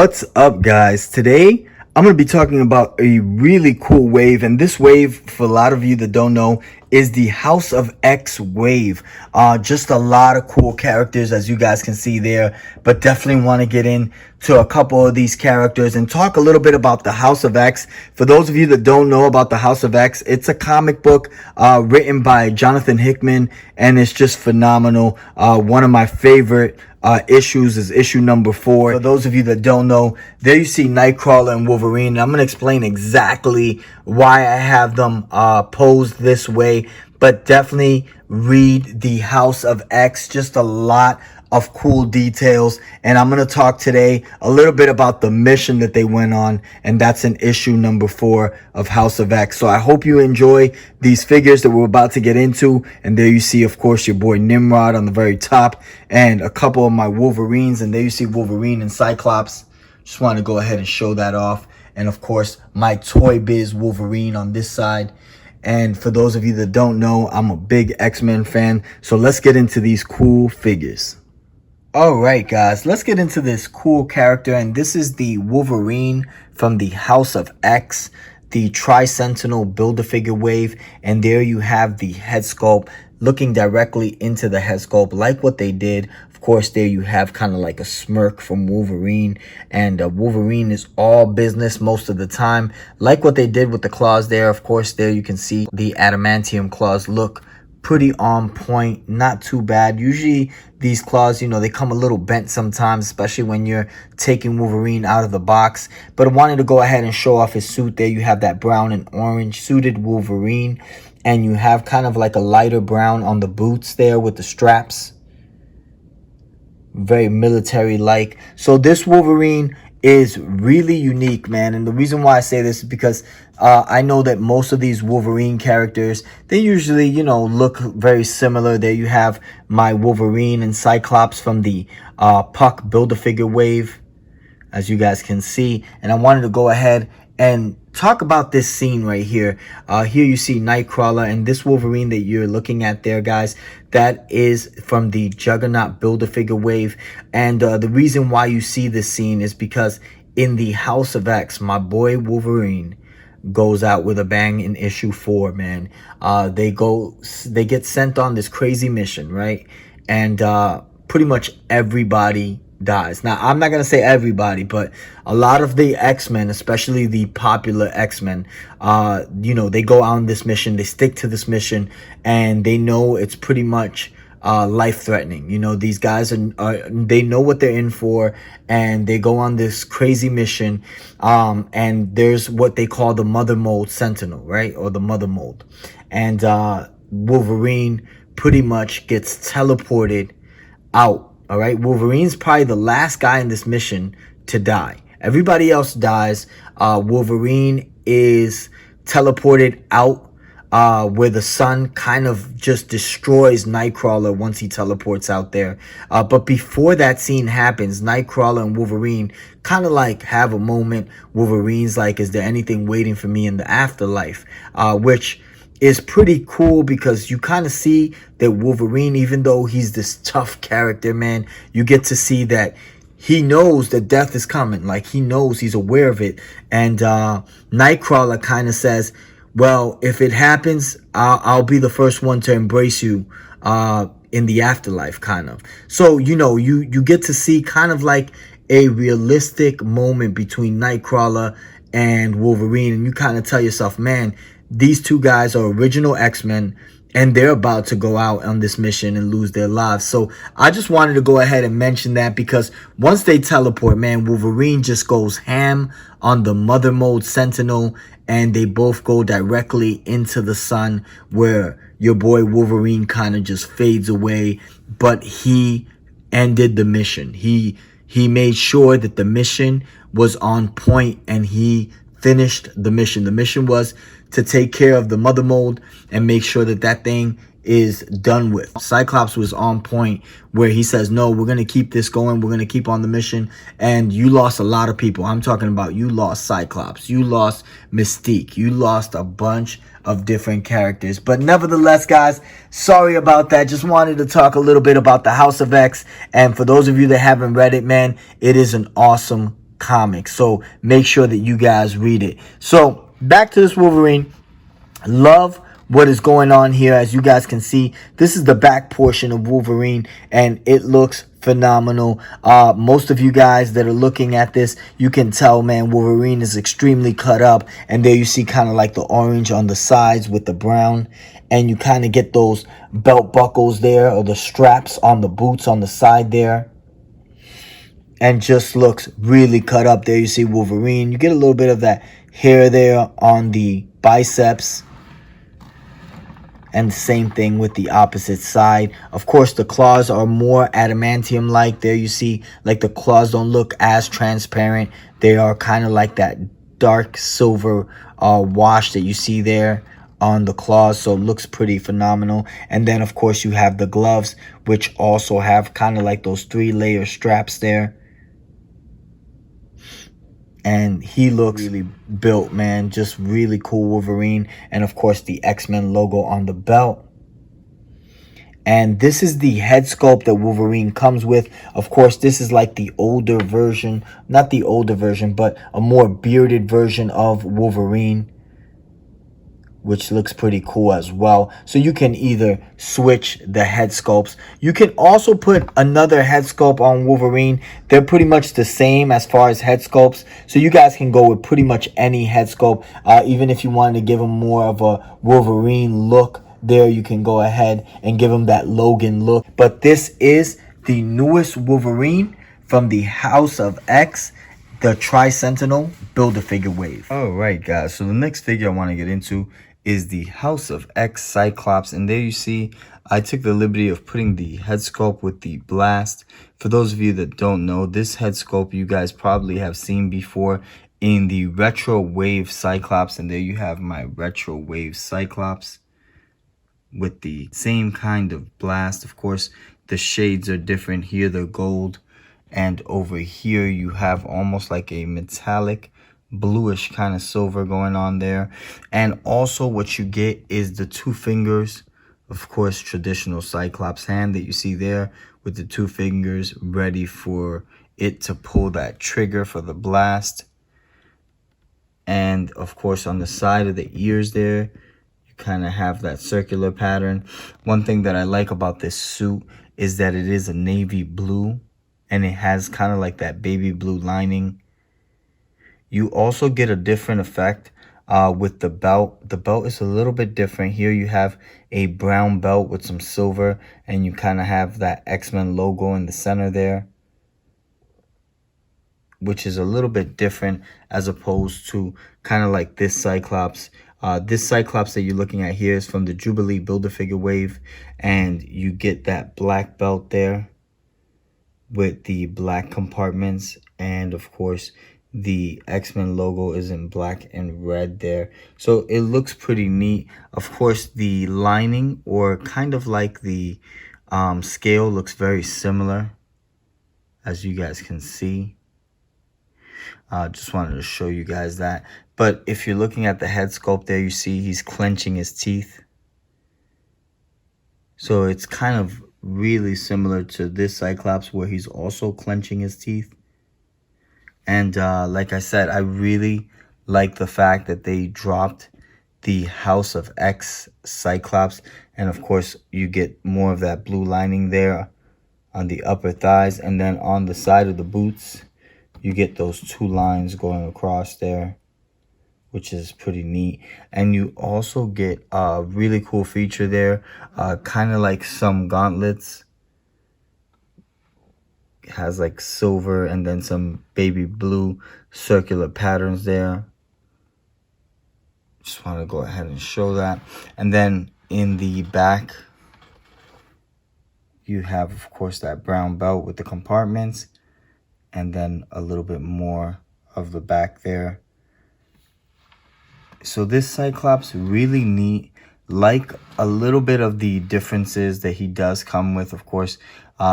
What's up, guys? Today I'm going to be talking about a really cool wave, and this wave, for a lot of you that don't know, is the House of X wave. Just a lot of cool characters, as you guys can see there, but definitely want to get into a couple of these characters and talk a little bit about the House of X. For those of you that don't know about the House of X, it's a comic book written by Jonathan Hickman, and it's just phenomenal. One of my favorite issues is issue number 4. For those of you that don't know, there you see Nightcrawler and Wolverine. And I'm going to explain exactly why I have them posed this way, but definitely read the House of X. Just a lot of cool details, and I'm going to talk today a little bit about the mission that they went on, and that's in issue number 4 of House of X. So I hope you enjoy these figures that we're about to get into. And there you see, of course, your boy Nimrod on the very top, and a couple of my Wolverines, and there you see Wolverine and Cyclops. Just want to go ahead and show that off. And of course, my Toy Biz Wolverine on this side. And for those of you that don't know, I'm a big X-Men fan, so let's get into these cool figures. Alright guys, let's get into this cool character, and this is the Wolverine from the House of X, the Tri-Sentinel Build-A-Figure wave, and there you have the head sculpt looking directly into the head sculpt like what they did. Of course, there you have kind of like a smirk from Wolverine, and Wolverine is all business most of the time, like what they did with the claws there. Of course, there you can see the adamantium claws look pretty on point, not too bad. Usually these claws, you know, they come a little bent sometimes, especially when you're taking Wolverine out of the box. But I wanted to go ahead and show off his suit. There you have that brown and orange suited Wolverine, and you have kind of like a lighter brown on the boots there with the straps. Very military like. So this Wolverine is really unique, man, and the reason why I say this is because I know that most of these Wolverine characters, they usually, you know, look very similar. There you have my Wolverine and Cyclops from the Puck Build-A-Figure wave, as you guys can see. And I wanted to go ahead and talk about this scene right here. Here you see Nightcrawler, and this Wolverine that you're looking at there, guys, that is from the Juggernaut Build-A-Figure wave. And the reason why you see this scene is because in the House of X, my boy Wolverine goes out with a bang in issue 4, man. They get sent on this crazy mission, right? And pretty much everybody dies. Now, I'm not going to say everybody, but a lot of the X-Men, especially the popular X-Men, you know, they go on this mission, they stick to this mission, and they know it's pretty much life-threatening. You know, these guys they know what they're in for, and they go on this crazy mission, and there's what they call the Mother Mold Sentinel, right? Or the Mother Mold. And Wolverine pretty much gets teleported out. All right, Wolverine's probably the last guy in this mission to die. Everybody else dies. Wolverine is teleported out where the sun kind of just destroys Nightcrawler once he teleports out there. But before that scene happens, Nightcrawler and Wolverine kind of like have a moment. Wolverine's like, is there anything waiting for me in the afterlife? Which is pretty cool, because you kind of see that Wolverine, even though he's this tough character, man, you get to see that he knows that death is coming. Like, he knows, he's aware of it. And Nightcrawler kind of says, well, if it happens, I'll be the first one to embrace you in the afterlife, kind of. So, you know, you get to see kind of like a realistic moment between Nightcrawler and Wolverine, and you kind of tell yourself, man, these two guys are original X-Men, and they're about to go out on this mission and lose their lives. So I just wanted to go ahead and mention that, because once they teleport, man, Wolverine just goes ham on the Mother Mold Sentinel, and they both go directly into the sun, where your boy Wolverine kind of just fades away. But he ended the mission. He made sure that the mission was on point, and he finished the mission. The mission was to take care of the Mother Mold and make sure that that thing is done with. Cyclops was on point, where he says, no, we're going to keep this going. We're going to keep on the mission. And you lost a lot of people. I'm talking about, you lost Cyclops. You lost Mystique. You lost a bunch of different characters. But nevertheless, guys, sorry about that. Just wanted to talk a little bit about the House of X. And for those of you that haven't read it, man, it is an awesome comics. So make sure that you guys read it. So back to this Wolverine. Love what is going on here. As you guys can see, this is the back portion of Wolverine, and it looks phenomenal. Most of you guys that are looking at this, you can tell, man, Wolverine is extremely cut up. And there you see kind of like the orange on the sides with the brown, and you kind of get those belt buckles there, or the straps on the boots on the side there, and just looks really cut up. There you see Wolverine. You get a little bit of that hair there on the biceps, and the same thing with the opposite side. Of course, the claws are more adamantium like. There you see, like, the claws don't look as transparent. They are kind of like that dark silver wash that you see there on the claws. So it looks pretty phenomenal. And then of course you have the gloves, which also have kind of like those 3-layer straps there. And he looks really built, man. Just really cool Wolverine. And of course the X-Men logo on the belt. And this is the head sculpt that Wolverine comes with. Of course, this is like the older version. Not the older version, but a more bearded version of Wolverine, which looks pretty cool as well. So you can either switch the head sculpts. You can also put another head sculpt on Wolverine. They're pretty much the same as far as head sculpts. So you guys can go with pretty much any head sculpt. Even if you wanted to give him more of a Wolverine look, there you can go ahead and give him that Logan look. But this is the newest Wolverine from the House of X, the Tri-Sentinel Build-A-Figure wave. Alright guys, so the next figure I want to get into is the House of X Cyclops. And there you see, I took the liberty of putting the head sculpt with the blast. For those of you that don't know, this head sculpt you guys probably have seen before in the Retro Wave Cyclops. And there you have my Retro Wave Cyclops with the same kind of blast. Of course, the shades are different. Here they're gold, and over here you have almost like a metallic bluish kind of silver going on there. And also what you get is the 2 fingers, of course, traditional Cyclops hand that you see there, with the 2 fingers ready for it to pull that trigger for the blast. And of course on the side of the ears there, you kind of have that circular pattern. One thing that I like about this suit is that it is a navy blue, and it has kind of like that baby blue lining. You also get a different effect with the belt. The belt is a little bit different. Here you have a brown belt with some silver, and you kind of have that X-Men logo in the center there, which is a little bit different as opposed to kind of like this Cyclops. This Cyclops that you're looking at here is from the Jubilee Build-A-Figure wave, and you get that black belt there with the black compartments, and of course the X-Men logo is in black and red there. So it looks pretty neat. Of course, the lining, or kind of like the scale, looks very similar, as you guys can see. Just wanted to show you guys that. But if you're looking at the head sculpt there, you see he's clenching his teeth. So it's kind of really similar to this Cyclops, where he's also clenching his teeth. And like I said, I really like the fact that they dropped the House of X Cyclops. And of course, you get more of that blue lining there on the upper thighs. And then on the side of the boots, you get those 2 lines going across there, which is pretty neat. And you also get a really cool feature there, kind of like some gauntlets. It has like silver and then some baby blue circular patterns there. Just want to go ahead and show that. And then in the back, you have, of course, that brown belt with the compartments, and then a little bit more of the back there. So this Cyclops, really neat. Like a little bit of the differences that he does come with. Of course,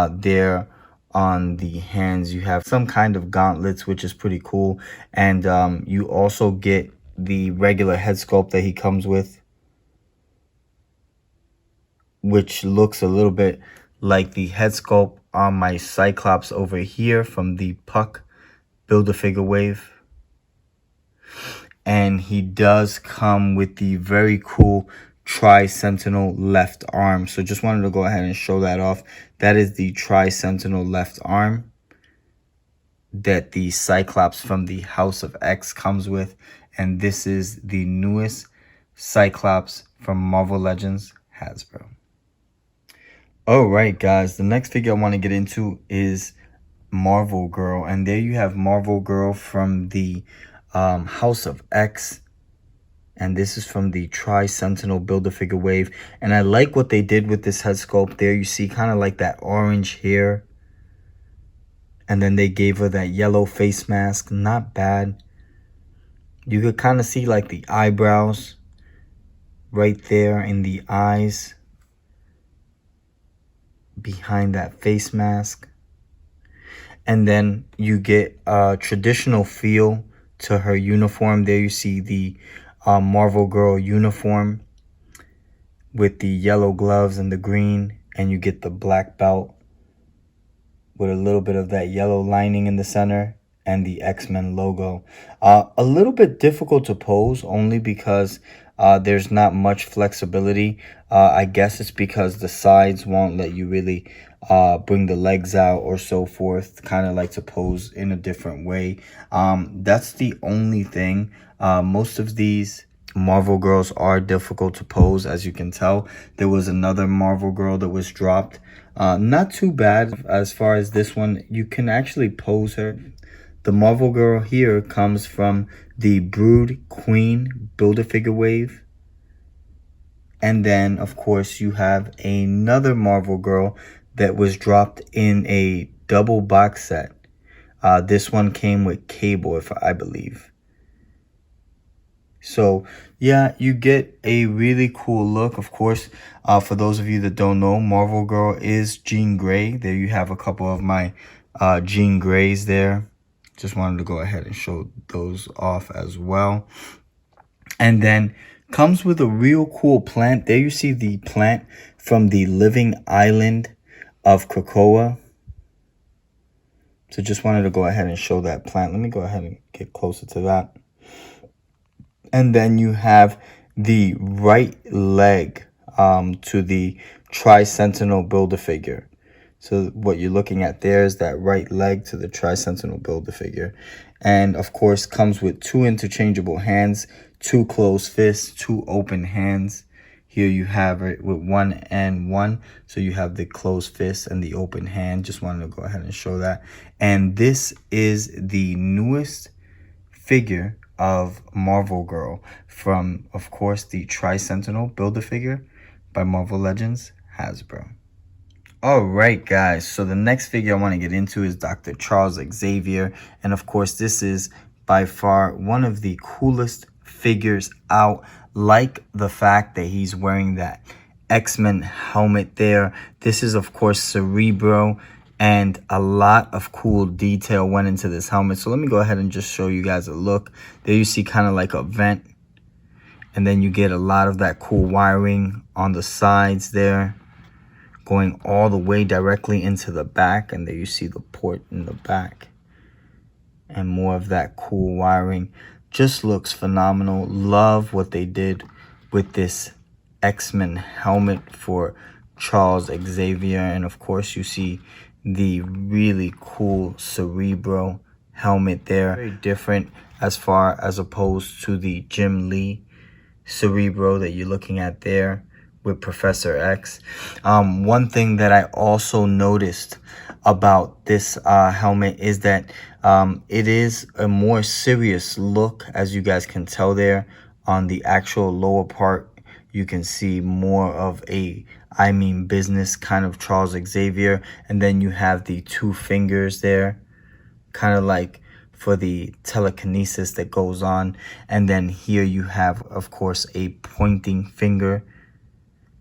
there on the hands you have some kind of gauntlets, which is pretty cool. And you also get the regular head sculpt that he comes with, which looks a little bit like the head sculpt on my Cyclops over here from the Puck Build-A-Figure wave. And he does come with the very cool Tri-Sentinel left arm. So just wanted to go ahead and show that off. That is the Tri-Sentinel left arm that the Cyclops from the House of X comes with. And this is the newest Cyclops from Marvel Legends Hasbro. Alright guys, the next figure I want to get into is Marvel Girl. And there you have Marvel Girl from the House of X. And this is from the Tri-Sentinel Build-A-Figure wave. And I like what they did with this head sculpt. There you see kind of like that orange hair. And then they gave her that yellow face mask. Not bad. You could kind of see like the eyebrows right there in the eyes behind that face mask. And then you get a traditional feel to her uniform. There you see the Marvel Girl uniform with the yellow gloves and the green, and you get the black belt with a little bit of that yellow lining in the center and the X-Men logo. A little bit difficult to pose only because there's not much flexibility. I guess it's because the sides won't let you really bring the legs out or so forth, kind of like to pose in a different way. That's the only thing. Most of these Marvel girls are difficult to pose, as you can tell. There was another Marvel girl that was dropped. Not too bad as far as this one. You can actually pose her. The Marvel Girl here comes from the Brood Queen Build-A-Figure wave. And then, of course, you have another Marvel Girl that was dropped in a double box set. This one came with Cable, if I believe. So, yeah, you get a really cool look. Of course, for those of you that don't know, Marvel Girl is Jean Grey. There you have a couple of my Jean Greys there. Just wanted to go ahead and show those off as well. And then comes with a real cool plant. There you see the plant from the Living Island of Krakoa. So just wanted to go ahead and show that plant. Let me go ahead and get closer to that. And then you have the right leg to the Tri-Sentinel Build-A-Figure. So what you're looking at there is that right leg to the Tri-Sentinel Build-A-Figure. And of course comes with 2 interchangeable hands, 2 closed fists, 2 open hands. Here you have it with 1 and 1. So you have the closed fist and the open hand. Just wanted to go ahead and show that. And this is the newest figure of Marvel Girl from, of course, the Tri-Sentinel Build-A-Figure by Marvel Legends Hasbro. Alright guys, so the next figure I want to get into is Dr. Charles Xavier. And of course, this is by far one of the coolest figures out. Like the fact that he's wearing that X-Men helmet there. This is of course Cerebro, and a lot of cool detail went into this helmet. So let me go ahead and just show you guys a look. There you see kind of like a vent, and then you get a lot of that cool wiring on the sides there, going all the way directly into the back. And there you see the port in the back, and more of that cool wiring. Just looks phenomenal. Love what they did with this X-Men helmet for Charles Xavier. And of course you see the really cool Cerebro helmet there. Very different as far as opposed to the Jim Lee Cerebro that you're looking at there with Professor X. One thing that I also noticed about this helmet is that it is a more serious look, as you guys can tell there. On the actual lower part, you can see more of a I mean business kind of Charles Xavier. And then you have the 2 fingers there, kind of like for the telekinesis that goes on. And then here you have, of course, a pointing finger.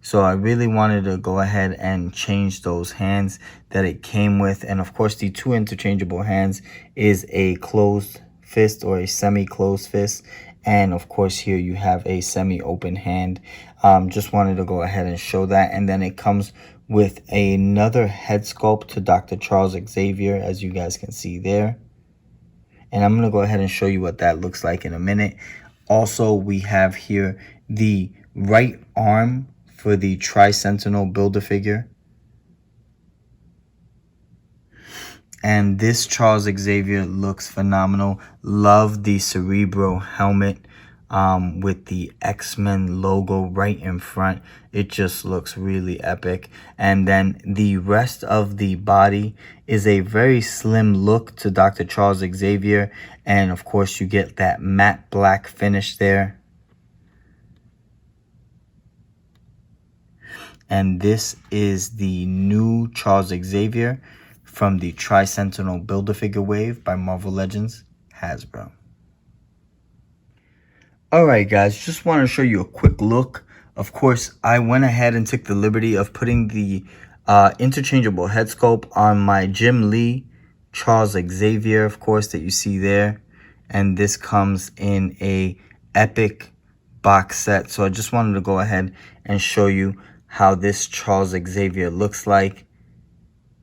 So I really wanted to go ahead and change those hands that it came with. And of course, the 2 interchangeable hands is a closed fist or a semi-closed fist. And of course, here you have a semi-open hand. Just wanted to go ahead and show that. And then it comes with another head sculpt to Dr. Charles Xavier, as you guys can see there. And I'm going to go ahead and show you what that looks like in a minute. Also, we have here the right arm for the Tri-Sentinel Build-A-Figure. And this Charles Xavier looks phenomenal. Love the Cerebro helmet with the X-Men logo right in front. It just looks really epic. And then the rest of the body is a very slim look to Dr. Charles Xavier. And of course, you get that matte black finish there. And this is the new Charles Xavier from the Tri-Sentinel Build-A-Figure wave by Marvel Legends Hasbro. Alright guys, just want to show you a quick look. Of course, I went ahead and took the liberty of putting the interchangeable head sculpt on my Jim Lee Charles Xavier, of course, that you see there. And this comes in a epic box set. So I just wanted to go ahead and show you how this Charles Xavier looks like.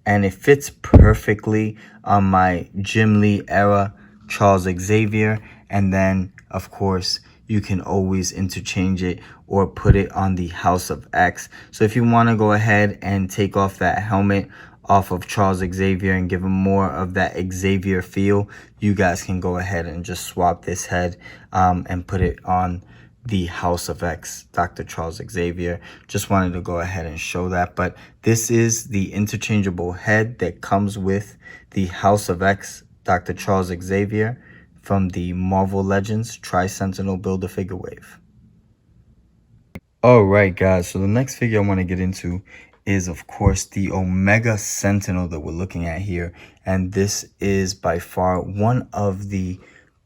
And it fits perfectly on my Jim Lee era Charles Xavier. And then, of course, you can always interchange it or put it on the House of X. So if you want to go ahead and take off that helmet off of Charles Xavier and give him more of that Xavier feel, you guys can go ahead and just swap this head and put it on the House of X, Dr. Charles Xavier. Just wanted to go ahead and show that. But this is the interchangeable head that comes with the House of X, Dr. Charles Xavier from the Marvel Legends Tri-Sentinel Build-A-Figure wave. Alright guys, so the next figure I want to get into is of course the Omega Sentinel that we're looking at here. And this is by far one of the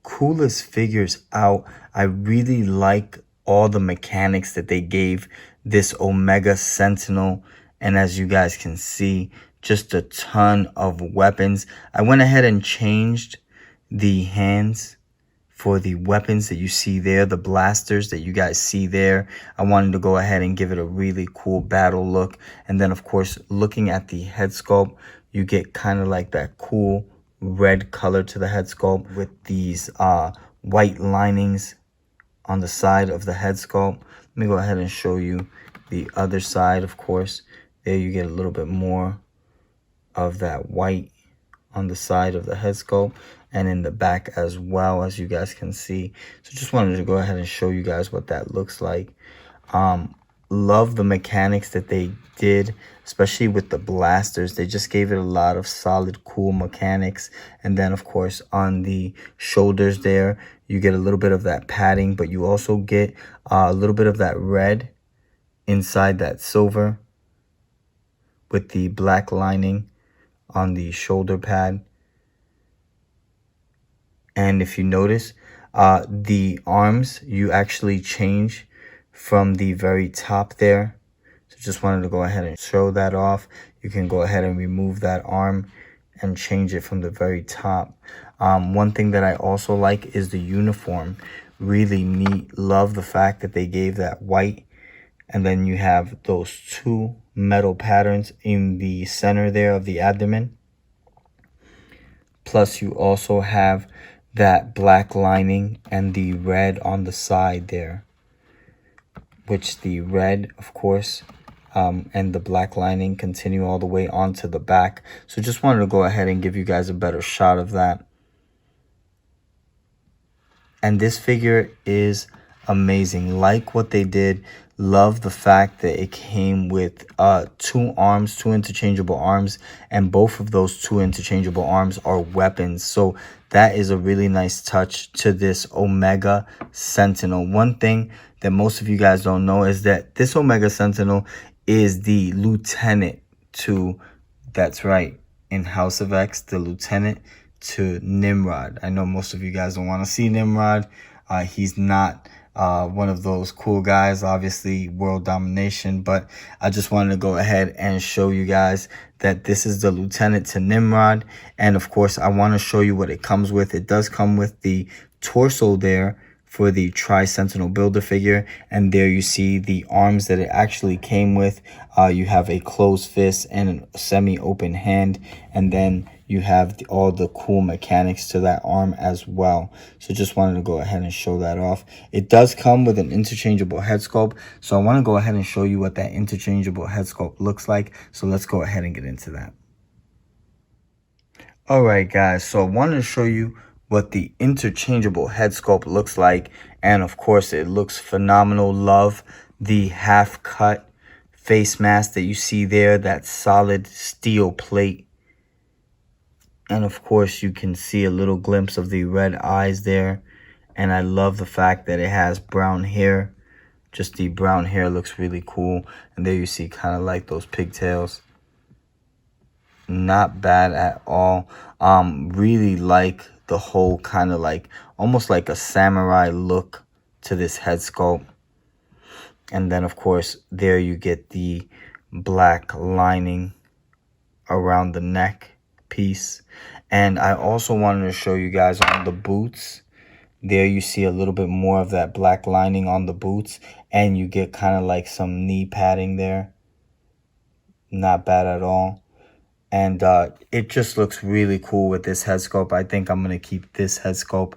coolest figures out. I really like all the mechanics that they gave this Omega Sentinel, and as you guys can see, just a ton of weapons. I went ahead and changed the hands for the weapons that you see there, the blasters that you guys see there. I wanted to go ahead and give it a really cool battle look. And then of course, looking at the head sculpt, you get kind of like that cool red color to the head sculpt with these white linings on the side of the head sculpt. Let me go ahead and show you the other side. Of course, there you get a little bit more of that white on the side of the head sculpt and in the back as well, as you guys can see. So just wanted to go ahead and show you guys what that looks like. Love the mechanics that they did, especially with the blasters. They just gave it a lot of solid, cool mechanics. And then, of course, on the shoulders there, you get a little bit of that padding, but you also get a little bit of that red inside that silver with the black lining on the shoulder pad. And if you notice, the arms, you actually change from the very top there. So just wanted to go ahead and show that off. You can go ahead and remove that arm and change it from the very top. One thing that I also like is the uniform. Really neat. Love the fact that they gave that white, and then you have those two metal patterns in the center there of the abdomen. Plus you also have that black lining and the red on the side there, which the red, of course, and the black lining continue all the way onto the back. So just wanted to go ahead and give you guys a better shot of that. And this figure is amazing. Like what they did. Love the fact that it came with two arms, two interchangeable arms, and both of those two interchangeable arms are weapons. So that is a really nice touch to this Omega Sentinel. One thing that most of you guys don't know is that this Omega Sentinel is the lieutenant to, that's right, in House of X, the lieutenant to Nimrod. I know most of you guys don't want to see Nimrod. He's not one of those cool guys, obviously world domination, but I just wanted to go ahead and show you guys that this is the lieutenant to Nimrod. And of course, I want to show you what it comes with. It does come with the torso there for the Tri-Sentinel Build-A-Figure, and there you see the arms that it actually came with. You have a closed fist and a semi-open hand, and then you have all the cool mechanics to that arm as well. So just wanted to go ahead and show that off. It does come with an interchangeable head sculpt, so I want to go ahead and show you what that interchangeable head sculpt looks like. So let's go ahead and get into that. Alright guys, so I wanted to show you what the interchangeable head sculpt looks like, and of course it looks phenomenal. Love the half cut face mask that you see there, that solid steel plate, and of course you can see a little glimpse of the red eyes there, and I love the fact that it has brown hair. Just the brown hair looks really cool, and there you see kind of like those pigtails. Not bad at all. Really like the whole kind of like almost like a samurai look to this head sculpt. And then of course there you get the black lining around the neck piece. And I also wanted to show you guys on the boots. There you see a little bit more of that black lining on the boots, and you get kind of like some knee padding there. Not bad at all. And it just looks really cool with this head sculpt. I think I'm going to keep this head sculpt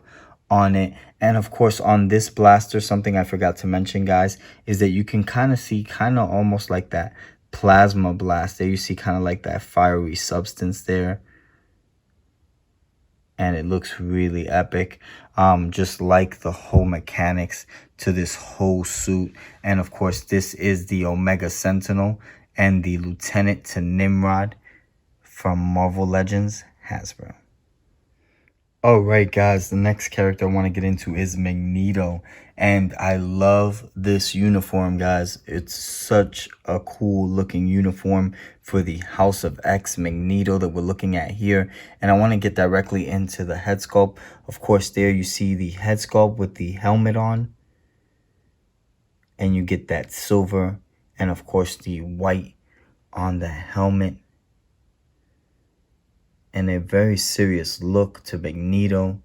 on it. And of course on this blaster, something I forgot to mention guys, is that you can kind of see kind of almost like that plasma blast. There you see kind of like that fiery substance there. And it looks really epic. Just like the whole mechanics to this whole suit. And of course this is the Omega Sentinel and the Lieutenant to Nimrod from Marvel Legends Hasbro. Alright guys, the next character I want to get into is Magneto, and I love this uniform guys. It's such a cool looking uniform for the House of X Magneto that we're looking at here, and I want to get directly into the head sculpt. Of course there you see the head sculpt with the helmet on, and you get that silver and of course the white on the helmet. And a very serious look to Magneto.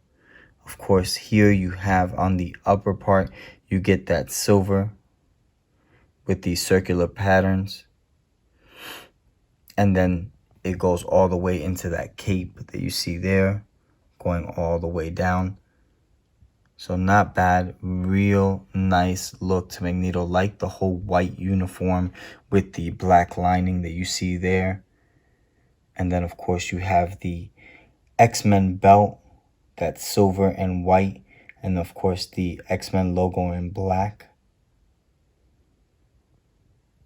Of course, here you have on the upper part, you get that silver with these circular patterns. And then it goes all the way into that cape that you see there, going all the way down. So not bad, real nice look to Magneto, like the whole white uniform with the black lining that you see there. And then, of course, you have the X-Men belt, that's silver and white. And, of course, the X-Men logo in black.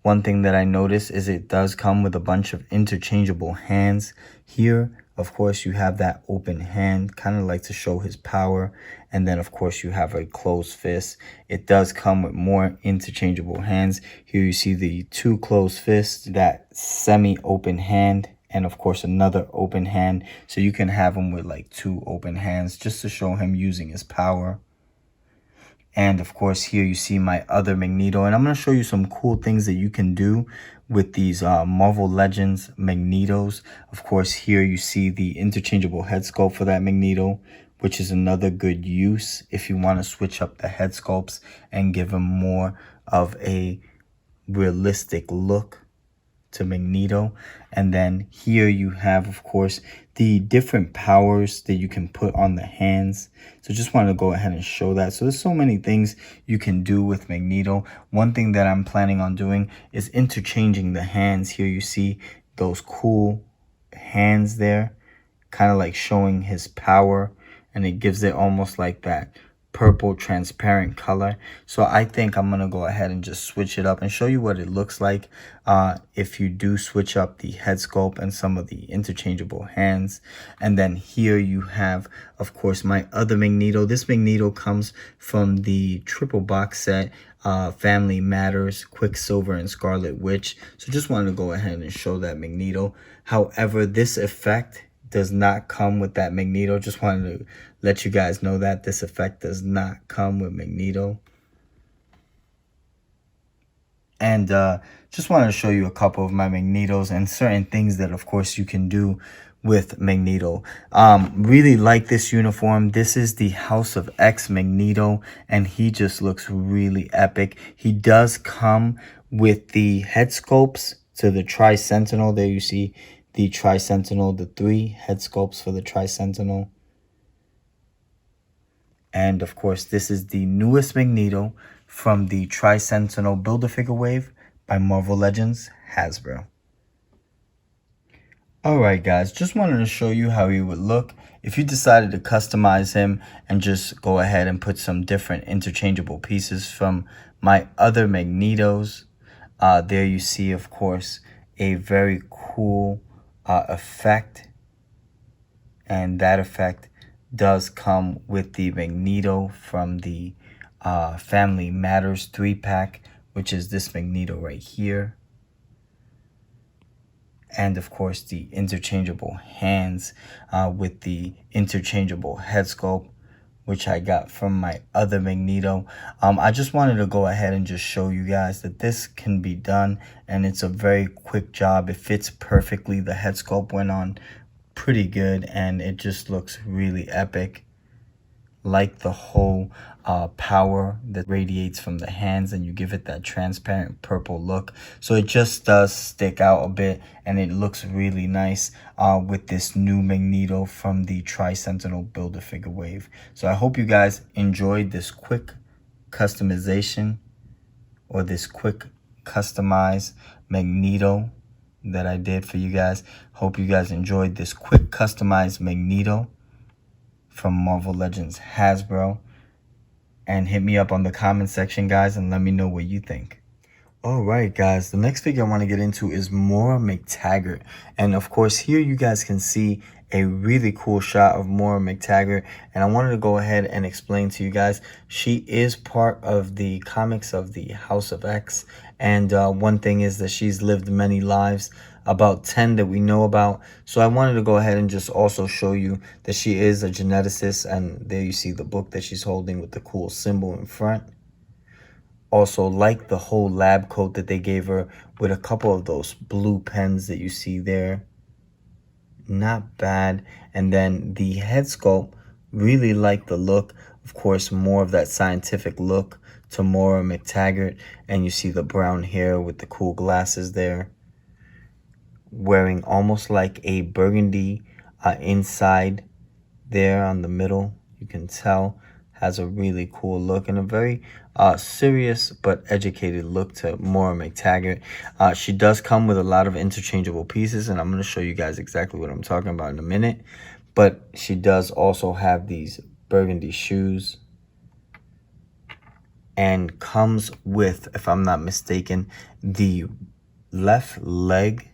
One thing that I noticed is it does come with a bunch of interchangeable hands. Here, of course, you have that open hand, kind of like to show his power. And then, of course, you have a closed fist. It does come with more interchangeable hands. Here you see the two closed fists, that semi-open hand, and of course another open hand, so you can have him with like two open hands just to show him using his power. And of course here you see my other Magneto, and I'm going to show you some cool things that you can do with these Marvel Legends Magnetos. Of course here you see the interchangeable head sculpt for that Magneto, which is another good use if you want to switch up the head sculpts and give him more of a realistic look to Magneto. And then here you have, of course, the different powers that you can put on the hands. So just wanted to go ahead and show that. So there's so many things you can do with Magneto. One thing that I'm planning on doing is interchanging the hands. Here you see those cool hands there, kind of like showing his power, and it gives it almost like that purple transparent color. So I think I'm gonna go ahead and just switch it up and show you what it looks like if you do switch up the head sculpt and some of the interchangeable hands. And then here you have, of course, my other Magneto. This Magneto comes from the triple box set, Family Matters, Quicksilver, and Scarlet Witch. So just wanted to go ahead and show that Magneto. However, this effect does not come with that Magneto. Just wanted to let you guys know that this effect does not come with Magneto. And just wanted to show you a couple of my Magnetos and certain things that, of course, you can do with Magneto. Really like this uniform. This is the House of X Magneto, and he just looks really epic. He does come with the head sculpts to the Tri-Sentinel. There you see the Tri-Sentinel, the 3 head sculpts for the Tri-Sentinel. And of course, this is the newest Magneto from the Tri-Sentinel Build-A-Figure wave by Marvel Legends Hasbro. Alright guys, just wanted to show you how he would look if you decided to customize him and just go ahead and put some different interchangeable pieces from my other Magnetos. There you see, of course, a very cool effect, and that effect does come with the Magneto from the Family Matters 3-pack, which is this Magneto right here. And of course the interchangeable hands with the interchangeable head sculpt, which I got from my other Magneto. I just wanted to go ahead and just show you guys that this can be done, and it's a very quick job. It fits perfectly. The head sculpt went on pretty good, and it just looks really epic. Like the whole power that radiates from the hands, and you give it that transparent purple look, so it just does stick out a bit, and it looks really nice with this new Magneto from the Tri-Sentinel Build-A-Figure wave. So I hope you guys enjoyed this quick customization, or this quick customized Magneto that I did for you guys. Hope you guys enjoyed this quick customized Magneto from Marvel Legends Hasbro, and hit me up on the comment section, guys, and let me know what you think. Alright guys, the next figure I want to get into is Moira MacTaggert, and of course here you guys can see a really cool shot of Moira MacTaggert, and I wanted to go ahead and explain to you guys, she is part of the comics of the House of X, and one thing is that she's lived many lives, about 10 that we know about. So I wanted to go ahead and just also show you that she is a geneticist, and there you see the book that she's holding with the cool symbol in front. Also, like the whole lab coat that they gave her with a couple of those blue pens that you see there. Not bad. And then the head sculpt, really like the look. Of course, more of that scientific look to Moira MacTaggert. And you see the brown hair with the cool glasses there. Wearing almost like a burgundy inside there on the middle. You can tell has a really cool look, and a very serious but educated look to Moira MacTaggert. She does come with a lot of interchangeable pieces, and I'm going to show you guys exactly what I'm talking about in a minute. But she does also have these burgundy shoes, and comes with, if I'm not mistaken, the left leg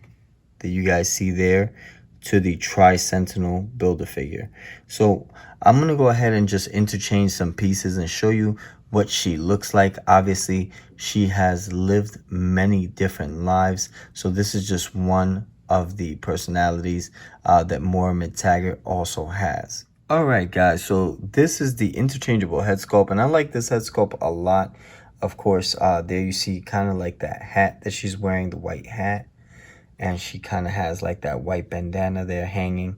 that you guys see there to the Tri-Sentinel Build-A-Figure. So I'm going to go ahead and just interchange some pieces and show you what she looks like. Obviously, she has lived many different lives, so this is just one of the personalities that Moira MacTaggert also has. Alright guys, so this is the interchangeable head sculpt, and I like this head sculpt a lot. Of course, there you see kind of like that hat that she's wearing, the white hat. And she kind of has like that white bandana there hanging.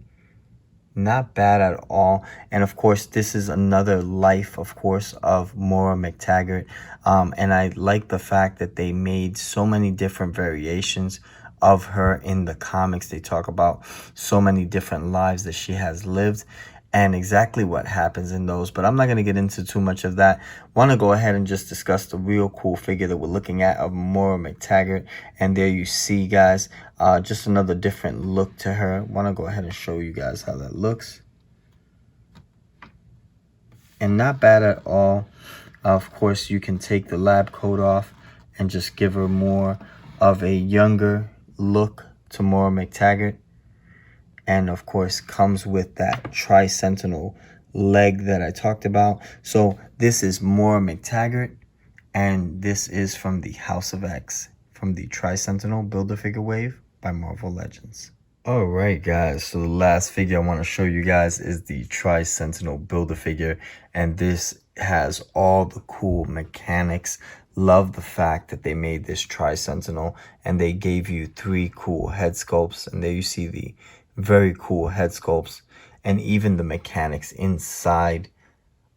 Not bad at all. And of course, this is another life, of course, of Moira MacTaggert. And I like the fact that they made so many different variations of her in the comics. They talk about so many different lives that she has lived and exactly what happens in those, but I'm not going to get into too much of that. Want to go ahead and just discuss the real cool figure that we're looking at of Moira MacTaggert. And there you see, guys, just another different look to her. Want to go ahead and show you guys how that looks, and not bad at all. Of course, you can take the lab coat off and just give her more of a younger look to Moira MacTaggert. And of course, comes with that Tri-Sentinel leg that I talked about. So this is Moira MacTaggert, and this is from the House of X, from the Tri-Sentinel Build-A-Figure wave by Marvel Legends. Alright guys, so the last figure I want to show you guys is the Tri-Sentinel Build-A-Figure, and this has all the cool mechanics love the fact that they made this Tri-Sentinel and they gave you 3 cool head sculpts. And there you see the very cool head sculpts, and even the mechanics inside,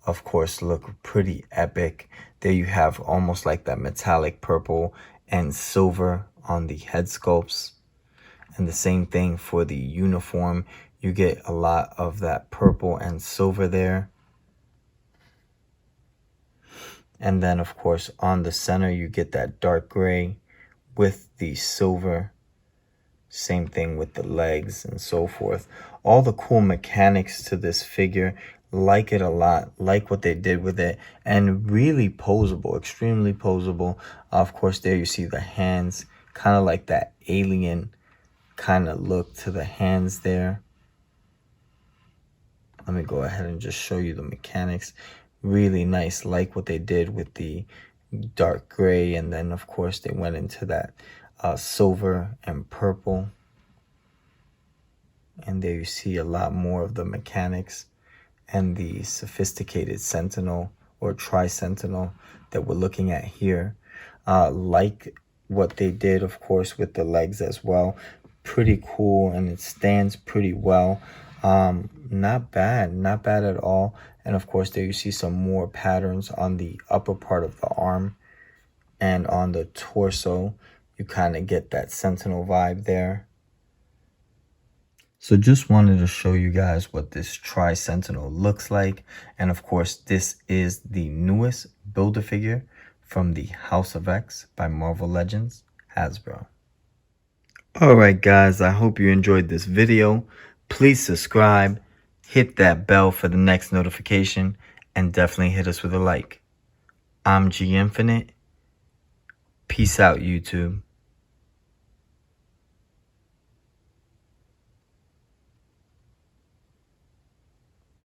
of course, look pretty epic. There you have almost like that metallic purple and silver on the head sculpts. And the same thing for the uniform. You get a lot of that purple and silver there. And then, of course, on the center, you get that dark gray with the silver. Same thing with the legs and so forth. All the cool mechanics to this figure. Like it a lot. Like what they did with it. And really posable. Extremely posable. Of course, there you see the hands. Kind of like that alien kind of look to the hands there. Let me go ahead and just show you the mechanics. Really nice, like what they did with the dark gray, and then of course they went into that silver and purple. And there you see a lot more of the mechanics and the sophisticated Sentinel or Tri-Sentinel that we're looking at here. Like what they did, of course, with the legs as well. Pretty cool, and it stands pretty well. Not bad at all. And of course, there you see some more patterns on the upper part of the arm and on the torso. You kind of get that Sentinel vibe there. So just wanted to show you guys what this Tri-Sentinel looks like. And of course, this is the newest Build-A-Figure from the House of X by Marvel Legends Hasbro. Alright guys, I hope you enjoyed this video. Please subscribe, hit that bell for the next notification, and definitely hit us with a like. I'm G Infinite. Peace out, YouTube.